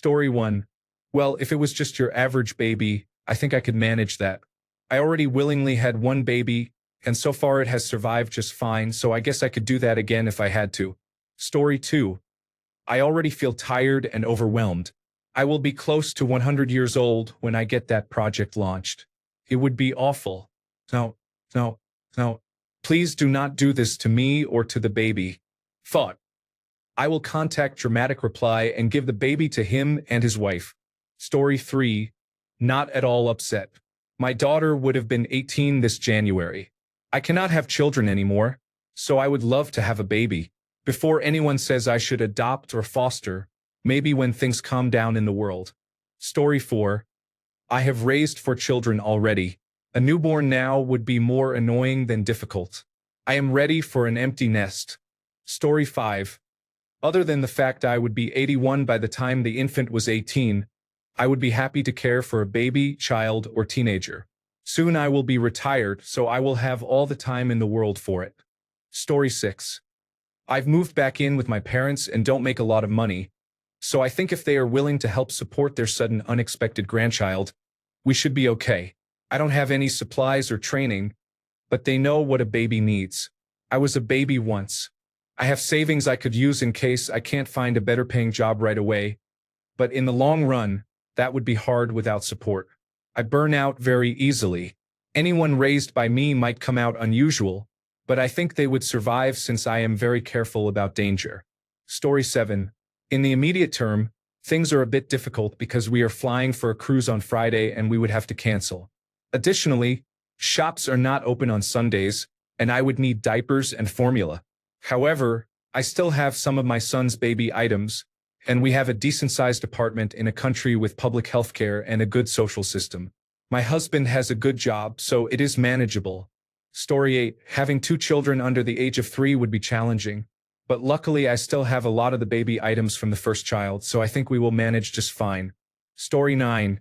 Story 1. Well, if it was just your average baby, I think I could manage that. I already willingly had one baby, and so far it has survived just fine, so I guess I could do that again if I had to. Story 2. I already feel tired and overwhelmed. I will be close to 100 years old when I get that project launched. It would be awful. No, no, no. Please do not do this to me or to the baby. Thought. I will contact Dramatic Reply and give the baby to him and his wife. Story 3. Not at all upset. My daughter would have been 18 this January. I cannot have children anymore, so I would love to have a baby. Before anyone says I should adopt or foster, maybe when things calm down in the world. Story 4. I have raised 4 children already. A newborn now would be more annoying than difficult. I am ready for an empty nest. Story 5. Other than the fact I would be 81 by the time the infant was 18, I would be happy to care for a baby, child, or teenager. Soon I will be retired, so I will have all the time in the world for it. Story 6. I've moved back in with my parents and don't make a lot of money, so I think if they are willing to help support their sudden unexpected grandchild, we should be okay. I don't have any supplies or training, but they know what a baby needs. I was a baby once. I have savings I could use in case I can't find a better paying job right away, but in the long run, that would be hard without support. I burn out very easily. Anyone raised by me might come out unusual, but I think they would survive since I am very careful about danger. Story 7. In the immediate term, things are a bit difficult because we are flying for a cruise on Friday and we would have to cancel. Additionally, shops are not open on Sundays, and I would need diapers and formula. However, I still have some of my son's baby items, and we have a decent-sized apartment in a country with public health care and a good social system. My husband has a good job, so it is manageable. Story 8. Having 2 children under the age of 3 would be challenging, but luckily I still have a lot of the baby items from the first child, so I think we will manage just fine. Story 9.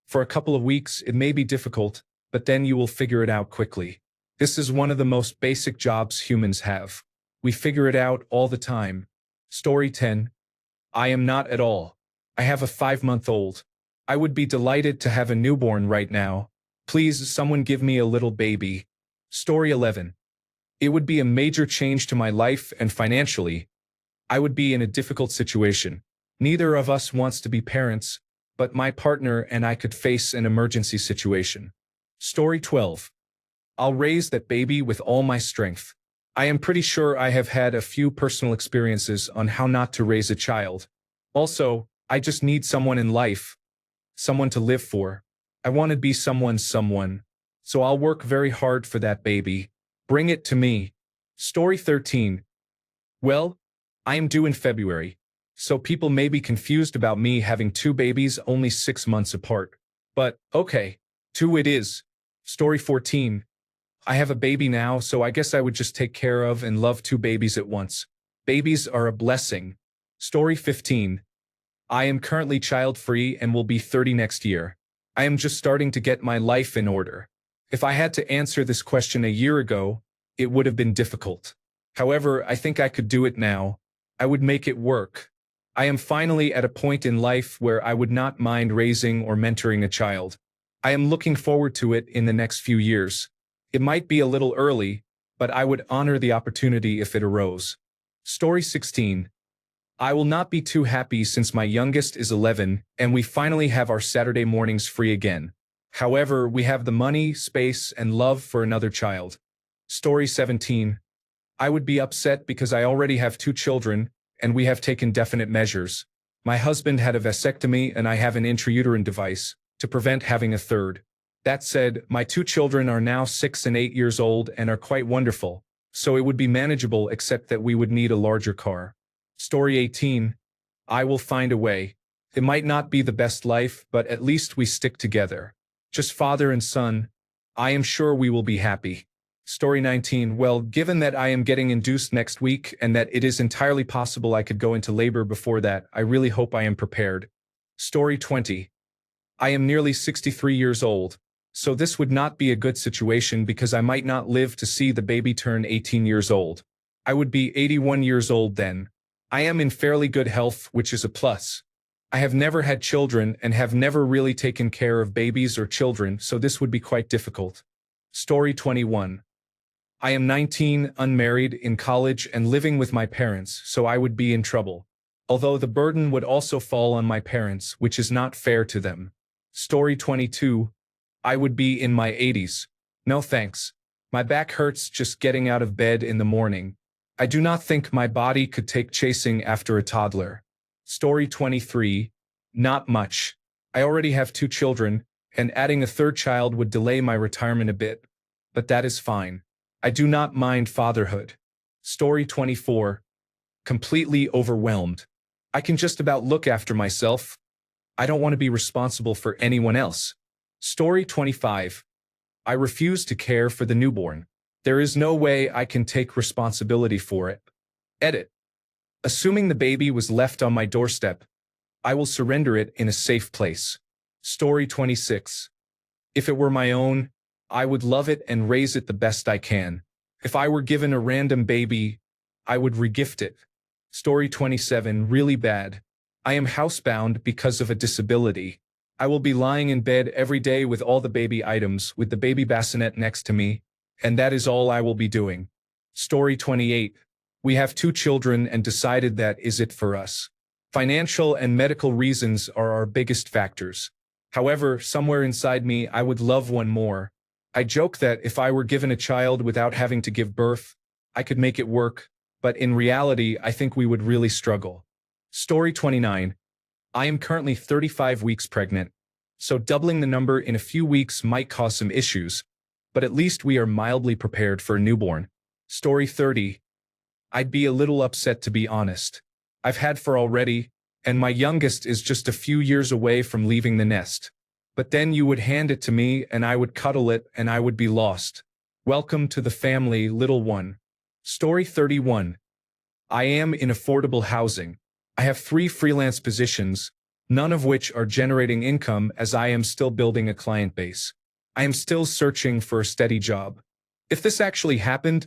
For a couple of weeks, it may be difficult, but then you will figure it out quickly. This is one of the most basic jobs humans have. We figure it out all the time. Story 10. I am not at all. I have a 5-month-old. I would be delighted to have a newborn right now. Please, someone give me a little baby. Story 11. It would be a major change to my life and financially. I would be in a difficult situation. Neither of us wants to be parents, but my partner and I could face an emergency situation. Story 12. I'll raise that baby with all my strength. I am pretty sure I have had a few personal experiences on how not to raise a child. Also, I just need someone in life. Someone to live for. I want to be someone's someone. So I'll work very hard for that baby. Bring it to me. Story 13. Well, I am due in February, so people may be confused about me having 2 babies only 6 months apart. But, okay, 2 it is. Story 14. I have a baby now, so I guess I would just take care of and love 2 babies at once. Babies are a blessing. Story 15. I am currently child-free and will be 30 next year. I am just starting to get my life in order. If I had to answer this question a year ago, it would have been difficult. However, I think I could do it now. I would make it work. I am finally at a point in life where I would not mind raising or mentoring a child. I am looking forward to it in the next few years. It might be a little early, but I would honor the opportunity if it arose. Story 16. I will not be too happy since my youngest is 11 and we finally have our Saturday mornings free again. However, we have the money, space, and love for another child. Story 17. I would be upset because I already have 2 children, and we have taken definite measures. My husband had a vasectomy and I have an intrauterine device to prevent having a third. That said, my 2 children are now 6 and 8 years old and are quite wonderful, so it would be manageable except that we would need a larger car. Story 18. I will find a way. It might not be the best life, but at least we stick together. Just father and son. I am sure we will be happy. Story 19. Well, given that I am getting induced next week and that it is entirely possible I could go into labor before that, I really hope I am prepared. Story 20. I am nearly 63 years old, so this would not be a good situation because I might not live to see the baby turn 18 years old. I would be 81 years old then. I am in fairly good health, which is a plus. I have never had children and have never really taken care of babies or children, so this would be quite difficult. Story 21. I am 19, unmarried, in college and living with my parents, so I would be in trouble. Although the burden would also fall on my parents, which is not fair to them. Story 22. I would be in my 80s. No thanks. My back hurts just getting out of bed in the morning. I do not think my body could take chasing after a toddler. Story 23. Not much. I already have 2 children, and adding a 3rd child would delay my retirement a bit. But that is fine. I do not mind fatherhood. Story 24. Completely overwhelmed. I can just about look after myself. I don't want to be responsible for anyone else. Story 25. I refuse to care for the newborn. There is no way I can take responsibility for it. Edit. Assuming the baby was left on my doorstep, I will surrender it in a safe place. Story 26. If it were my own, I would love it and raise it the best I can. If I were given a random baby, I would regift it. Story 27. Really bad. I am housebound because of a disability. I will be lying in bed every day with all the baby items, with the baby bassinet next to me, and that is all I will be doing. Story 28. We have 2 children and decided that is it for us. Financial and medical reasons are our biggest factors. However, somewhere inside me, I would love one more. I joke that if I were given a child without having to give birth, I could make it work, but in reality, I think we would really struggle. Story 29. I am currently 35 weeks pregnant, so doubling the number in a few weeks might cause some issues, but at least we are mildly prepared for a newborn. Story 30. I'd be a little upset, to be honest. I've had 4 already, and my youngest is just a few years away from leaving the nest. But then you would hand it to me and I would cuddle it and I would be lost. Welcome to the family, little one. Story 31. I am in affordable housing. I have 3 freelance positions, none of which are generating income as I am still building a client base. I am still searching for a steady job. If this actually happened,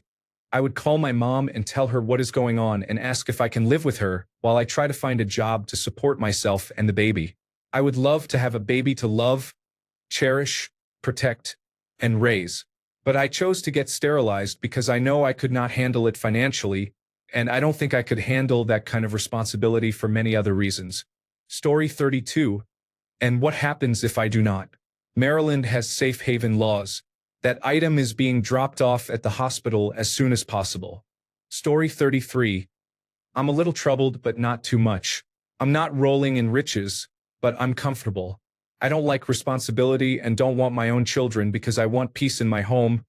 I would call my mom and tell her what is going on and ask if I can live with her while I try to find a job to support myself and the baby. I would love to have a baby to love, cherish, protect, and raise. But I chose to get sterilized because I know I could not handle it financially, and I don't think I could handle that kind of responsibility for many other reasons. Story 32. And what happens if I do not? Maryland has safe haven laws. That item is being dropped off at the hospital as soon as possible. Story 33. I'm a little troubled, but not too much. I'm not rolling in riches, but I'm comfortable. I don't like responsibility and don't want my own children because I want peace in my home,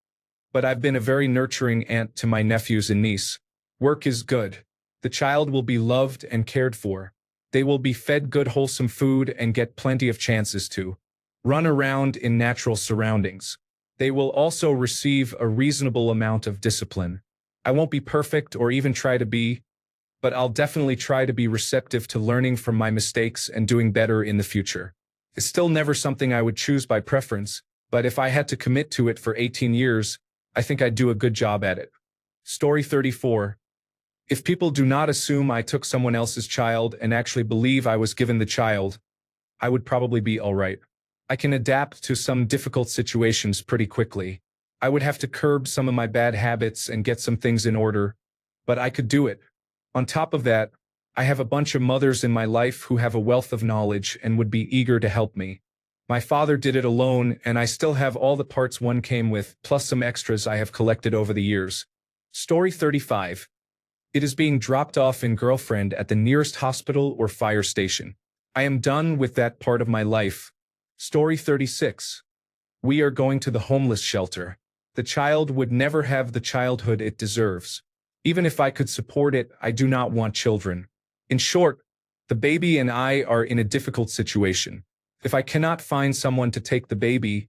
but I've been a very nurturing aunt to my nephews and niece. Work is good. The child will be loved and cared for. They will be fed good wholesome food and get plenty of chances to run around in natural surroundings. They will also receive a reasonable amount of discipline. I won't be perfect or even try to be, but I'll definitely try to be receptive to learning from my mistakes and doing better in the future. It's still never something I would choose by preference, but if I had to commit to it for 18 years, I think I'd do a good job at it. Story 34. If people do not assume I took someone else's child and actually believe I was given the child, I would probably be all right. I can adapt to some difficult situations pretty quickly. I would have to curb some of my bad habits and get some things in order, but I could do it. On top of that, I have a bunch of mothers in my life who have a wealth of knowledge and would be eager to help me. My father did it alone, and I still have all the parts one came with, plus some extras I have collected over the years. Story 35. It is being dropped off in girlfriend at the nearest hospital or fire station. I am done with that part of my life. Story 36. We are going to the homeless shelter. The child would never have the childhood it deserves. Even if I could support it, I do not want children. In short, the baby and I are in a difficult situation. If I cannot find someone to take the baby,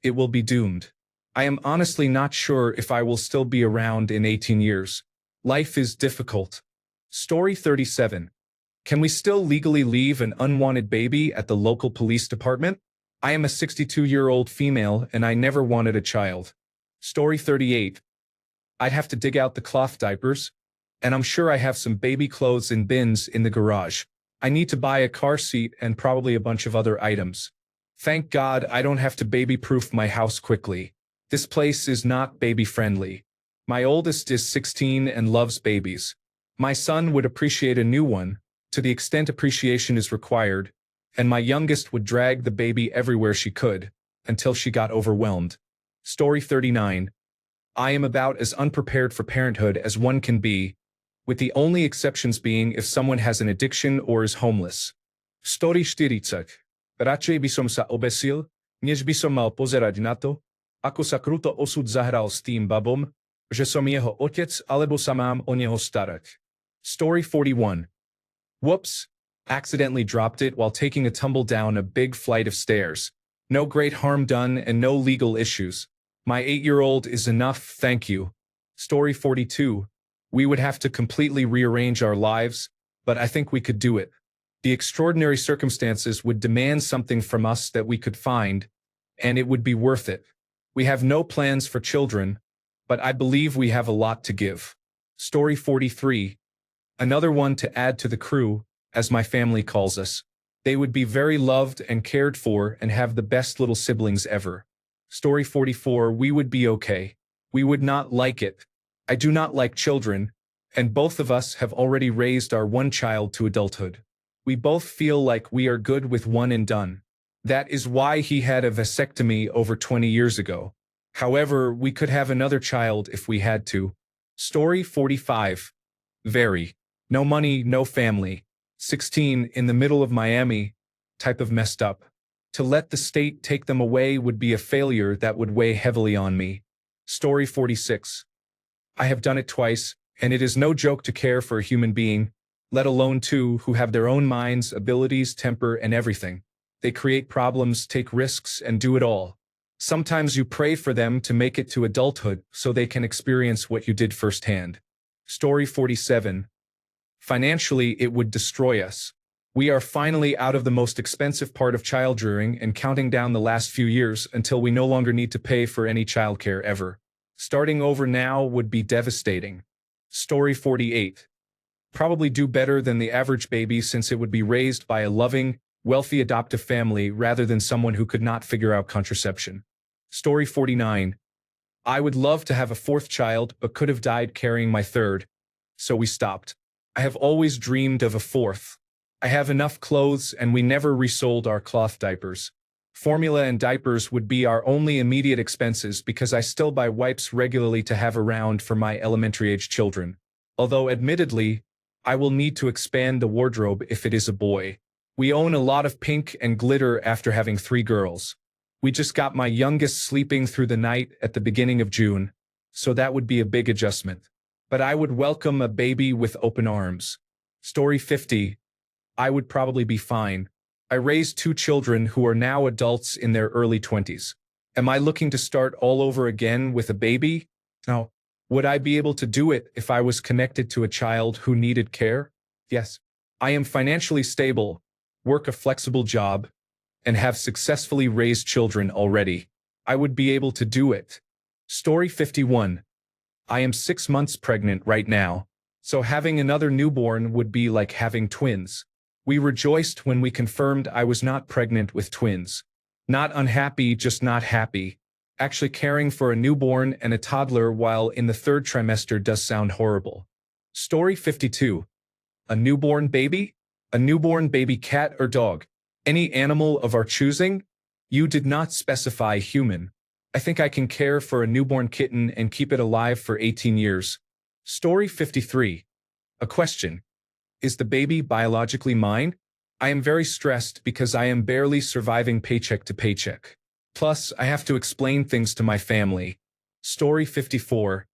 it will be doomed. I am honestly not sure if I will still be around in 18 years. Life is difficult. Story 37. Can we still legally leave an unwanted baby at the local police department? I am a 62-year-old female and I never wanted a child. Story 38. I'd have to dig out the cloth diapers, and I'm sure I have some baby clothes in bins in the garage. I need to buy a car seat and probably a bunch of other items. Thank God I don't have to baby-proof my house quickly. This place is not baby-friendly. My oldest is 16 and loves babies. My son would appreciate a new one, to the extent appreciation is required, and my youngest would drag the baby everywhere she could, until she got overwhelmed. Story 39. I am about as unprepared for parenthood as one can be, with the only exceptions being if someone has an addiction or is homeless. Story 40. Raczej by som sa obesil, než by som mal pozerať na to, ako sa kruto osud zahral s tým babom, že som jeho otec alebo sa mám o neho starať. Story 41. Whoops. Accidentally dropped it while taking a tumble down a big flight of stairs. No great harm done and no legal issues. My 8-year-old is enough, thank you. Story 42. We would have to completely rearrange our lives, but I think we could do it. The extraordinary circumstances would demand something from us that we could find, and it would be worth it. We have no plans for children, but I believe we have a lot to give. Story 43. Another one to add to the crew, as my family calls us. They would be very loved and cared for and have the best little siblings ever. Story 44. We would be okay. We would not like it. I do not like children, and both of us have already raised our one child to adulthood. We both feel like we are good with one and done. That is why he had a vasectomy over 20 years ago. However, we could have another child if we had to. Story 45. Very. No money, no family. 16, in the middle of Miami. Type of messed up. To let the state take them away would be a failure that would weigh heavily on me. Story 46. I have done it twice, and it is no joke to care for a human being, let alone two who have their own minds, abilities, temper, and everything. They create problems, take risks, and do it all. Sometimes you pray for them to make it to adulthood so they can experience what you did firsthand. Story 47. Financially, it would destroy us. We are finally out of the most expensive part of child rearing and counting down the last few years until we no longer need to pay for any childcare ever. Starting over now would be devastating. Story 48. Probably do better than the average baby since it would be raised by a loving, wealthy adoptive family rather than someone who could not figure out contraception. Story 49. I would love to have a fourth child but could have died carrying my third, so we stopped. I have always dreamed of a fourth. I have enough clothes and we never resold our cloth diapers. Formula and diapers would be our only immediate expenses because I still buy wipes regularly to have around for my elementary-age children. Although admittedly, I will need to expand the wardrobe if it is a boy. We own a lot of pink and glitter after having 3 girls. We just got my youngest sleeping through the night at the beginning of June, so that would be a big adjustment. But I would welcome a baby with open arms. Story 50. I would probably be fine. I raised 2 children who are now adults in their early 20s. Am I looking to start all over again with a baby? No. Would I be able to do it if I was connected to a child who needed care? Yes. I am financially stable, work a flexible job, and have successfully raised children already. I would be able to do it. Story 51. I am 6 months pregnant right now, so having another newborn would be like having twins. We rejoiced when we confirmed I was not pregnant with twins. Not unhappy, just not happy. Actually caring for a newborn and a toddler while in the 3rd trimester does sound horrible. Story 52. A newborn baby? A newborn baby cat or dog? Any animal of our choosing? You did not specify human. I think I can care for a newborn kitten and keep it alive for 18 years. Story 53. A question. Is the baby biologically mine? I am very stressed because I am barely surviving paycheck to paycheck. Plus, I have to explain things to my family. Story 54.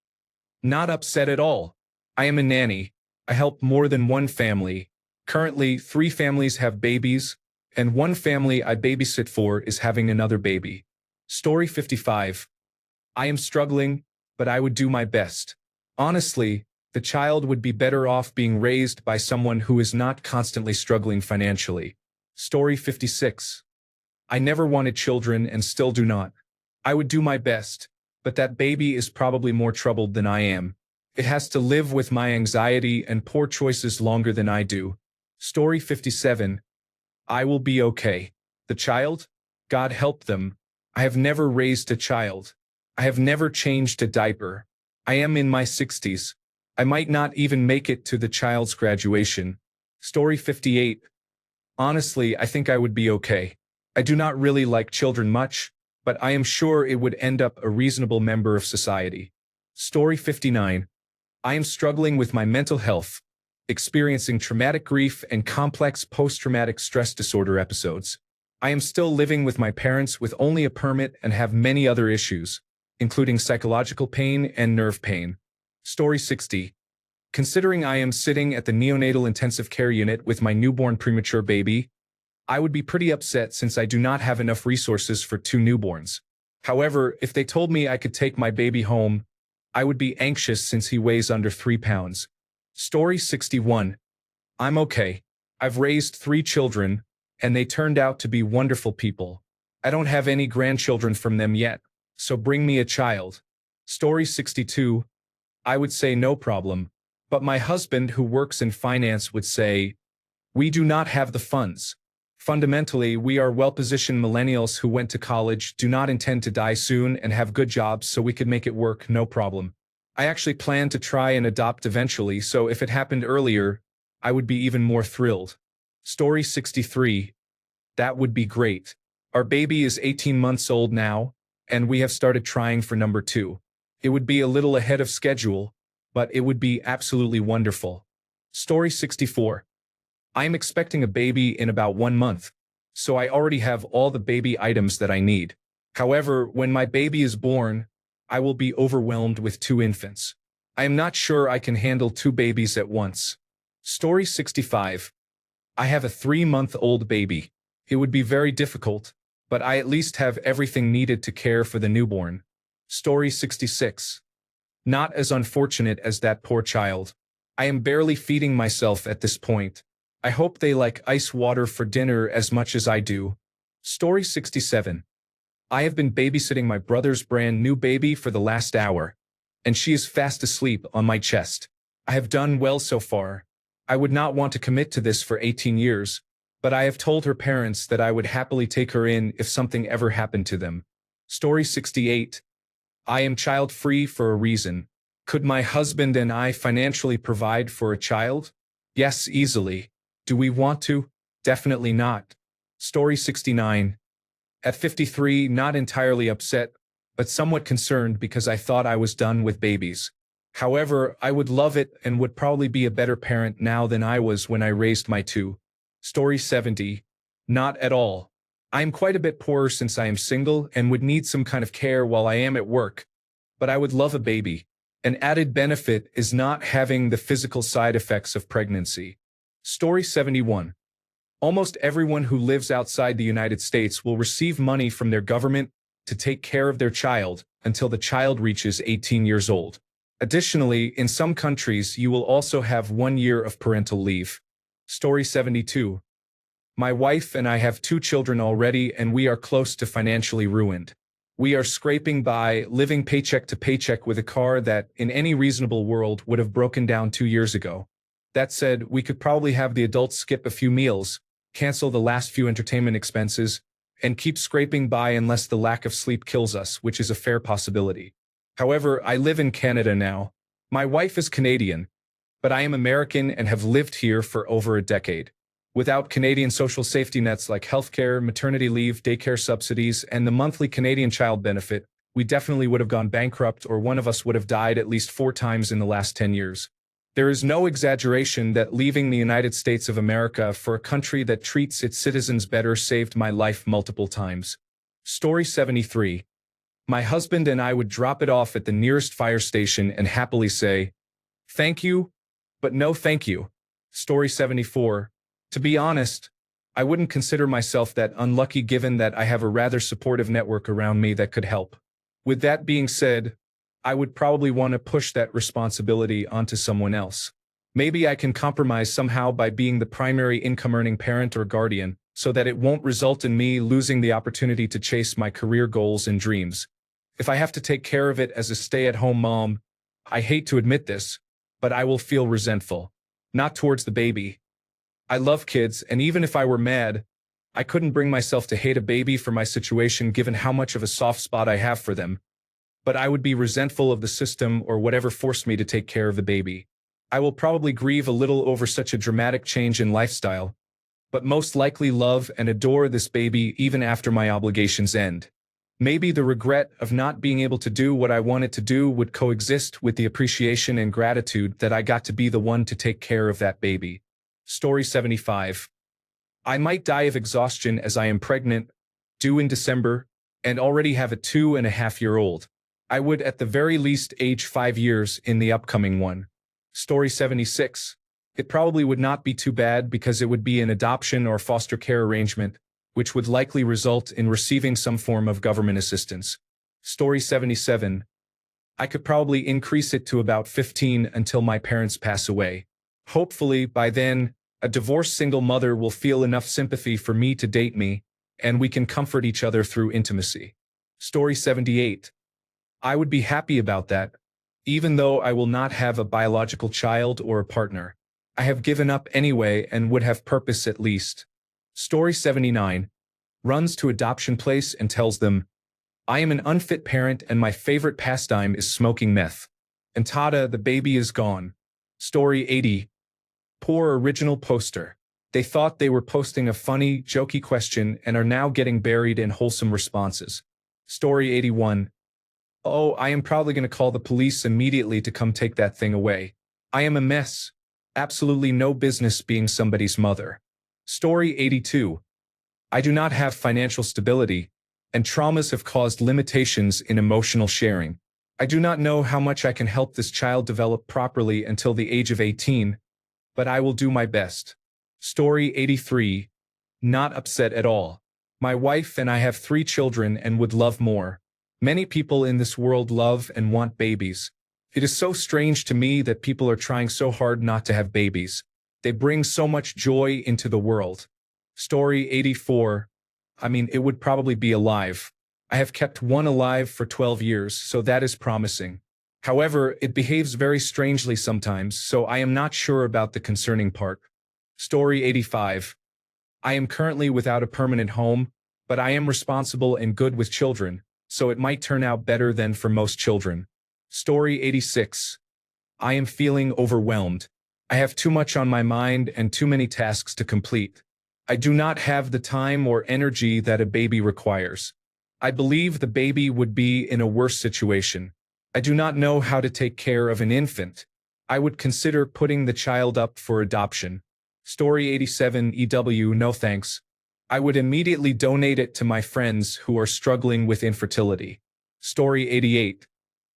Not upset at all. I am a nanny. I help more than one family. Currently, 3 families have babies, and one family I babysit for is having another baby. Story 55. I am struggling, but I would do my best. Honestly, the child would be better off being raised by someone who is not constantly struggling financially. Story 56. I never wanted children and still do not. I would do my best, but that baby is probably more troubled than I am. It has to live with my anxiety and poor choices longer than I do. Story 57. I will be okay. The child? God help them. I have never raised a child. I have never changed a diaper. I am in my 60s. I might not even make it to the child's graduation. Story 58. Honestly, I think I would be okay. I do not really like children much, but I am sure it would end up a reasonable member of society. Story 59. I am struggling with my mental health, experiencing traumatic grief and complex post-traumatic stress disorder episodes. I am still living with my parents with only a permit and have many other issues, including psychological pain and nerve pain. Story 60. Considering I am sitting at the neonatal intensive care unit with my newborn premature baby, I would be pretty upset since I do not have enough resources for 2 newborns. However, if they told me I could take my baby home, I would be anxious since he weighs under 3 pounds. Story 61. I'm okay. I've raised 3 children, and they turned out to be wonderful people. I don't have any grandchildren from them yet, so bring me a child. Story 62. I would say no problem, but my husband who works in finance would say, we do not have the funds. Fundamentally, we are well-positioned millennials who went to college, do not intend to die soon, and have good jobs, so we could make it work, no problem. I actually plan to try and adopt eventually, so if it happened earlier, I would be even more thrilled. Story 63. That would be great. Our baby is 18 months old now, and we have started trying for number 2. It would be a little ahead of schedule, but it would be absolutely wonderful. Story 64. I am expecting a baby in about 1 month, so I already have all the baby items that I need. However, when my baby is born, I will be overwhelmed with 2 infants. I am not sure I can handle 2 babies at once. Story 65. I have a 3-month-old baby. It would be very difficult, but I at least have everything needed to care for the newborn. Story 66. Not as unfortunate as that poor child. I am barely feeding myself at this point. I hope they like ice water for dinner as much as I do. Story 67. I have been babysitting my brother's brand new baby for the last hour, and she is fast asleep on my chest. I have done well so far. I would not want to commit to this for 18 years, but I have told her parents that I would happily take her in if something ever happened to them. Story 68. I am child-free for a reason. Could my husband and I financially provide for a child? Yes, easily. Do we want to? Definitely not. Story 69. At 53, not entirely upset, but somewhat concerned because I thought I was done with babies. However, I would love it and would probably be a better parent now than I was when I raised my 2. Story 70. Not at all. I am quite a bit poorer since I am single and would need some kind of care while I am at work, but I would love a baby. An added benefit is not having the physical side effects of pregnancy. Story 71. Almost everyone who lives outside the United States will receive money from their government to take care of their child until the child reaches 18 years old. Additionally, in some countries, you will also have 1 year of parental leave. Story 72. My wife and I have 2 children already, and we are close to financially ruined. We are scraping by, living paycheck to paycheck with a car that, in any reasonable world, would have broken down 2 years ago. That said, we could probably have the adults skip a few meals, cancel the last few entertainment expenses, and keep scraping by unless the lack of sleep kills us, which is a fair possibility. However, I live in Canada now. My wife is Canadian, but I am American and have lived here for over a decade. Without Canadian social safety nets like healthcare, maternity leave, daycare subsidies, and the monthly Canadian child benefit, we definitely would have gone bankrupt, or one of us would have died at least 4 times in the last 10 years. There is no exaggeration that leaving the United States of America for a country that treats its citizens better saved my life multiple times. Story 73. My husband and I would drop it off at the nearest fire station and happily say, "Thank you, but no thank you." Story 74. To be honest, I wouldn't consider myself that unlucky given that I have a rather supportive network around me that could help. With that being said, I would probably want to push that responsibility onto someone else. Maybe I can compromise somehow by being the primary income-earning parent or guardian, so that it won't result in me losing the opportunity to chase my career goals and dreams. If I have to take care of it as a stay-at-home mom, I hate to admit this, but I will feel resentful. Not towards the baby, I love kids, and even if I were mad, I couldn't bring myself to hate a baby for my situation given how much of a soft spot I have for them. But I would be resentful of the system or whatever forced me to take care of the baby. I will probably grieve a little over such a dramatic change in lifestyle, but most likely love and adore this baby even after my obligations end. Maybe the regret of not being able to do what I wanted to do would coexist with the appreciation and gratitude that I got to be the one to take care of that baby. Story 75. I might die of exhaustion as I am pregnant, due in December, and already have a 2.5-year-old. I would at the very least age 5 years in the upcoming one. Story 76. It probably would not be too bad because it would be an adoption or foster care arrangement, which would likely result in receiving some form of government assistance. Story 77. I could probably increase it to about 15 until my parents pass away. Hopefully, by then, a divorced single mother will feel enough sympathy for me to date me, and we can comfort each other through intimacy. Story 78. I would be happy about that, even though I will not have a biological child or a partner. I have given up anyway and would have purpose at least. Story 79. Runs to adoption place and tells them, I am an unfit parent and my favorite pastime is smoking meth. And tada, the baby is gone. Story 80. Poor original poster. They thought they were posting a funny, jokey question and are now getting buried in wholesome responses. Story 81. Oh, I am probably going to call the police immediately to come take that thing away. I am a mess. Absolutely no business being somebody's mother. Story 82. I do not have financial stability, and traumas have caused limitations in emotional sharing. I do not know how much I can help this child develop properly until the age of 18, but I will do my best. Story 83. Not upset at all. My wife and I have 3 children and would love more. Many people in this world love and want babies. It is so strange to me that people are trying so hard not to have babies. They bring so much joy into the world. Story 84. It would probably be alive. I have kept one alive for 12 years, so that is promising. However, it behaves very strangely sometimes, so I am not sure about the concerning part. Story 85. I am currently without a permanent home, but I am responsible and good with children, so it might turn out better than for most children. Story 86. I am feeling overwhelmed. I have too much on my mind and too many tasks to complete. I do not have the time or energy that a baby requires. I believe the baby would be in a worse situation. I do not know how to take care of an infant. I would consider putting the child up for adoption. Story 87. EW, no thanks. I would immediately donate it to my friends who are struggling with infertility. Story 88.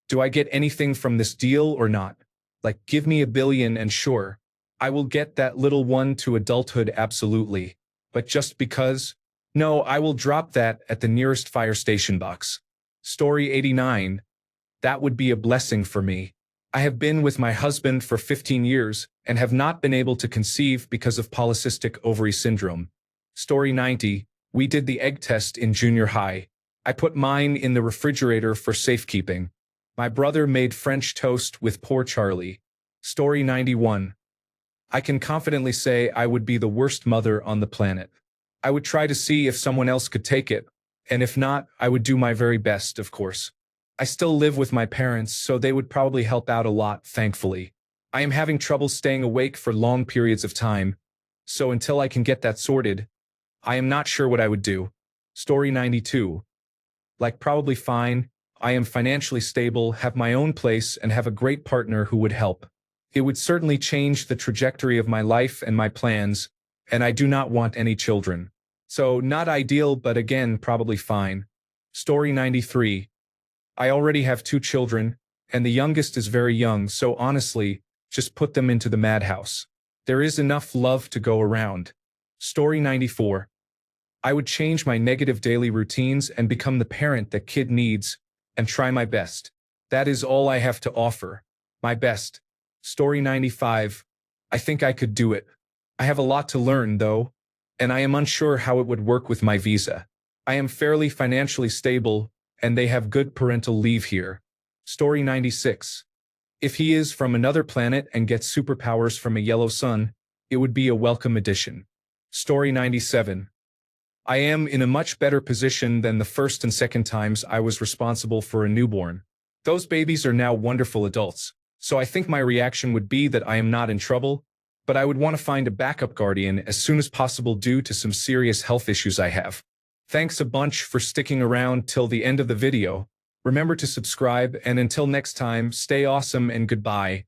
Do I get anything from this deal or not? Like, give me $1 billion and sure, I will get that little one to adulthood absolutely. But just because? No, I will drop that at the nearest fire station box. Story 89. That would be a blessing for me. I have been with my husband for 15 years and have not been able to conceive because of polycystic ovary syndrome. Story 90. We did the egg test in junior high. I put mine in the refrigerator for safekeeping. My brother made French toast with poor Charlie. Story 91. I can confidently say I would be the worst mother on the planet. I would try to see if someone else could take it, and if not, I would do my very best, of course. I still live with my parents, so they would probably help out a lot, thankfully. I am having trouble staying awake for long periods of time, so until I can get that sorted, I am not sure what I would do. Story 92. Probably fine. I am financially stable, have my own place, and have a great partner who would help. It would certainly change the trajectory of my life and my plans, and I do not want any children. So, not ideal, but again, probably fine. Story 93. I already have 2 children, and the youngest is very young, so honestly, just put them into the madhouse. There is enough love to go around. Story 94. I would change my negative daily routines and become the parent that kid needs, and try my best. That is all I have to offer. My best. Story 95. I think I could do it. I have a lot to learn, though, and I am unsure how it would work with my visa. I am fairly financially stable, and they have good parental leave here. Story 96. If he is from another planet and gets superpowers from a yellow sun, it would be a welcome addition. Story 97. I am in a much better position than the first and second times I was responsible for a newborn. Those babies are now wonderful adults, so I think my reaction would be that I am not in trouble, but I would want to find a backup guardian as soon as possible due to some serious health issues I have. Thanks a bunch for sticking around till the end of the video. Remember to subscribe, and until next time, stay awesome and goodbye.